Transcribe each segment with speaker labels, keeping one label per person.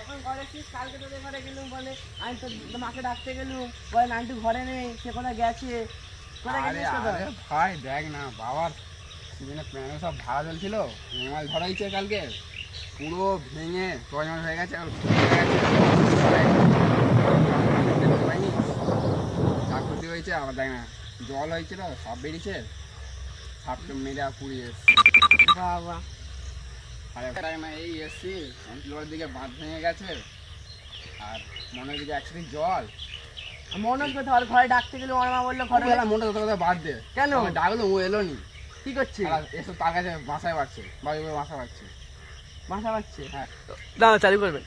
Speaker 1: এখন ঘরে ছিস, কালকে তোদের ঘরে গেলুম বলে আমি তো মাকে ডাকতে গেলুম বলে নান্টু ঘরে নেই, সে কোথায় গেছে।
Speaker 2: ভাই দেখ না বাবার সেদিনে প্যানে সব ভাড়া চলছিল, মাছ ধরা হয়েছে কালকে, পুরো ভেঙে টয়মাল হয়ে গেছে। আর যা ক্ষতি হয়েছে আবার দেখ না, জল হয়েছিল সব বেরিয়েছে, সাপটা মেরে পুড়িয়ে এসছে
Speaker 1: বাবা।
Speaker 2: এই এসছি অঞ্চলের দিকে বাঁধ ভেঙে গেছে, আর মনের দিকে একসাথে জল।
Speaker 1: মনে ধর ঘরে ডাকতে গেলে ওর মা বললো ঘরে
Speaker 2: মনটা কথা বাদ দে,
Speaker 1: কেন
Speaker 2: ডাকলো ও এলো নি,
Speaker 1: কি করছে
Speaker 2: এসব তার কাছে বাসায় বাড়ছে, বাড়ি বাসা বাড়ছে,
Speaker 1: বাসা বাড়ছে।
Speaker 2: হ্যাঁ
Speaker 1: দাদা চালু করবেন।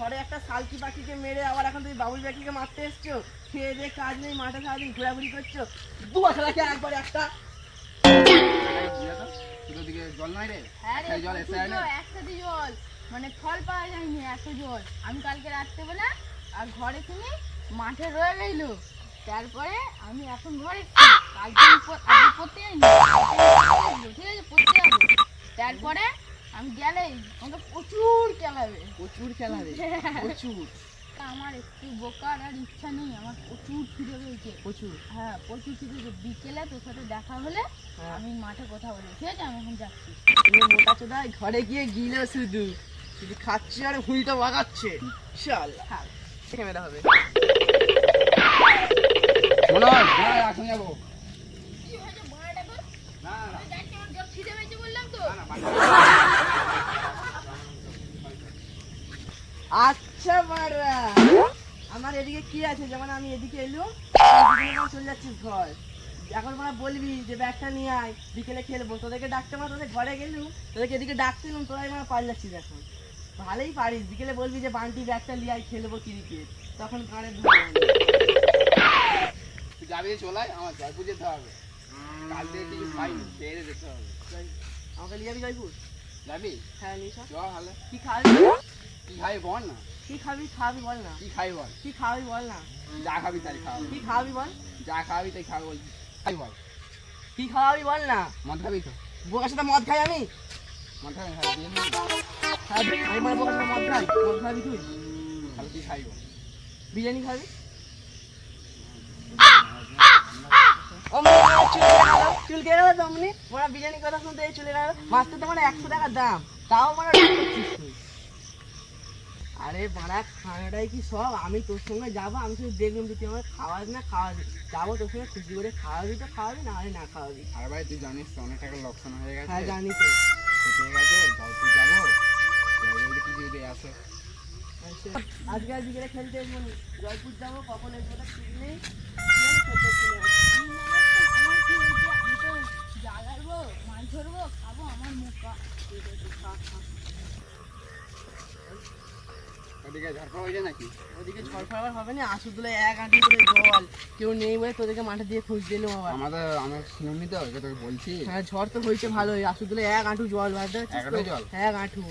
Speaker 1: ঘরে একটা শালকি পাখিকে মেরে আবার এখন তুমি বাবুল পাখিকে মারতে এসছো, খেয়ে দিয়ে কাজ নেই, মাঠে সারাদিন ঘোরাঘুরি করছো, দু বছর রাখে একবার একটা
Speaker 2: জল নাই রে, জল এসে
Speaker 3: একসাথে জল মানে ফল পাওয়া যায়নি এত জল। আমি কালকে রাত্রেবেলা আর ঘরে শুনি মাঠে রয়ে গেল, তারপরে আমি এখন ঘরে কালকে পড়তে যাইনি, ঠিক আছে পড়তে যাবো, তারপরে আমি গেলেই আমাকে প্রচুর খেলাবে প্রচুর। আমার একটু বোকার আর ইচ্ছা নেই, আমার প্রচুর খিদে পেয়েছে,
Speaker 1: প্রচুর।
Speaker 3: হ্যাঁ প্রচুর খিদে পেয়েছে। বিকেলে তোর সাথে দেখা হলে আমি মাঠে কথা বলি, ঠিক আছে? আমি এখন যাচ্ছি।
Speaker 1: মোটা চোদায় ঘরে গিয়ে গিলে শুধু শুধু খাচ্ছে আর হুইটা বাগাচ্ছে। চল ক্যামেরা হবে
Speaker 2: এখন যাবো।
Speaker 1: আচ্ছা মারা, আমার এদিকে কি আছে, যেমন আমি এদিকে এলুম চলে যাচ্ছিস ঘর, এখন মানে বলবি যে ব্যাগটা নিয়ে আয় বিকেলে খেলবো, তোদেরকে ডাকতে পার, তোদের ঘরে গেলুম তোদেরকে এদিকে ডাকতেলুম, তোরাই মানে পাল্লাচ্ছিস এখন। ভালোই পারিস, বিকেলে বলবি যে বান্টি ব্যাগটা নিয়ে আয় খেলবো ক্রিকেট, তখন গানে
Speaker 2: যাবি চলাই, আমার জয়পুর যেতে হবে, কাল থেকে কিছু খাইনি, খেয়ে যেতে হবে।
Speaker 1: আমাকে নিয়ে যাবি জয়পুর?
Speaker 2: যাবি?
Speaker 1: হ্যাঁ নিয়ে চল।
Speaker 2: ভালো।
Speaker 1: কি খাবি?
Speaker 2: কি খাবি বল না।
Speaker 1: কি খাবি বল না।
Speaker 2: কি খাবি বল।
Speaker 1: কি খাবি বল না।
Speaker 2: যা খাবি তাই খাওয়াবি।
Speaker 1: কি খাবি বল।
Speaker 2: যা খাবি তাই খাবি বল। খাবি বল।
Speaker 1: কি খাওয়াবি বল না।
Speaker 2: মদ খাবি তো?
Speaker 1: বোকার সাথে মদ খাই আমি?
Speaker 2: মদ খাবি না,
Speaker 1: আমি মানে বোকার সাথে মদ খাই? মদ খাবি তুই?
Speaker 2: তাহলে কি খাবি বল।
Speaker 1: বিরিয়ানি খাবি? চুল কে গেল তমনি, ওরা বিরিয়ানি কথা শুনতে চলে গেল। মাছটা তো মানে 100 টাকা দাম, তাও মানে আরে বাড়া খানাটাই কি সব, আমি তোর সঙ্গে যাবো, আমি শুধু দেখলাম তুই আমার খাওয়াবি না খাওয়াবি, যাবো তোর সঙ্গে খুশি করে, খাওয়াবি তো খাওয়াবি, না হলে না খাওয়াবি।
Speaker 2: আর ভাই তুই জানিস তো অনেক টাকা লোকসান হয়ে গেছে।
Speaker 1: হ্যাঁ জানি তো।
Speaker 2: ঠিক আছে জয়পুর যাবো, কিছু যদি আসে
Speaker 1: আজকে বিকেলে খেলতে জয়পুর যাবো, কখন এসবো ঠিক নেই।
Speaker 3: মাছ ধরবো, খাবো, আমার মুখ
Speaker 2: ওদিকে ঝড়ফড় হয়েছে নাকি?
Speaker 1: ওদিকে ঝড়ফড় হবে না, আসুদুলে 1 আঁটি করে জল, কেউ নেই বলে তোদেরকে মাঠে দিয়ে খোঁজ দিলাম। আবার
Speaker 2: আমার শুনুনি তো, তোকে বলছি।
Speaker 1: হ্যাঁ ঝড় তো হয়েছে ভালোই, আসুদুলে 1 আঁটু জল,
Speaker 2: 1 আঁটু জল?
Speaker 1: 1 আঁটু।